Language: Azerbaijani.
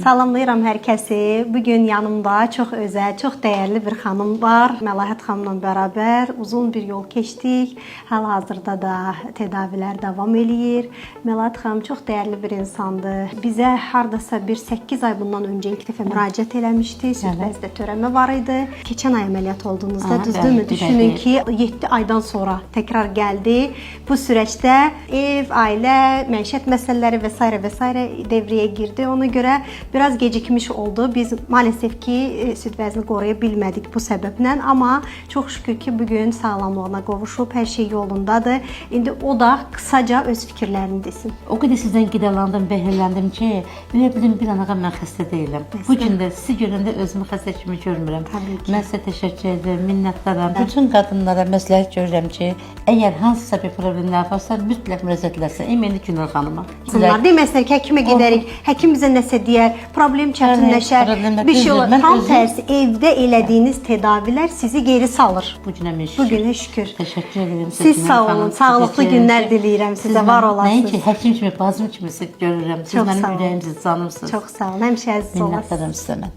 Salamlayıram hər kəsi. Bugün yanımda çox özəl, çox dəyərli bir xanım var. Məlahət xanımla bərabər uzun bir yol keçdik. Hal-hazırda da tədavilər davam eləyir. Məlahət xanım çox dəyərli bir insandır. Bizə hardasa bir 8 ay bundan öncə ilk dəfə müraciət eləmişdi. Süd bəzdə törəmə var idi. Keçən ay əməliyyat olduğunuzda, düzdürmü? Düşünün ki, 7 aydan sonra təkrar gəldi. Bu sürəcdə ev, ailə, məişət məsələləri və s. devrəyə girdi. Ona görə biraz gecikmiş oldu. Biz maalesef ki süd vəzni qoruya bilmədik bu səbəblə, amma çox şükür ki bugün sağlamlığına qovuşub, hər şey yolundadır. İndi o da qısaca öz fikirlərini desin. O qədər sizdən qidalandım, bəhrələndim ki, elə bildim bir anağa mən xəstə deyiləm. Bu gün də sizi görəndə özümü xəstə kimi görmürəm. Mən sizə təşəkkür edirəm, minnətdaram. Bütün qadınlara məsləhət görürəm ki, əgər hansısa bir problemlər varsa, mütləq müraciət etsinlər. Əminli Günür xanıma. Bunlar deməslər ki, həkimə gedərik, həkim bizə nəsə deyər, problem çətinləşər, bir şey olur. Tam tərsi, evdə elədiyiniz tədavilər sizi geri salır. Bu günə şükür. Bu günə şükür. Təşəkkür edirəm. Siz sağ olun, sağlıqlı günlər diləyirəm sizə, var olasınız. Nəinki həkim kimi, bacım kimi sizi görürəm. Siz mənim ürəyimsiz, canımsınız. Çox sağ olun, həmişə əziz olasınız. Minnətdaram sizə mən.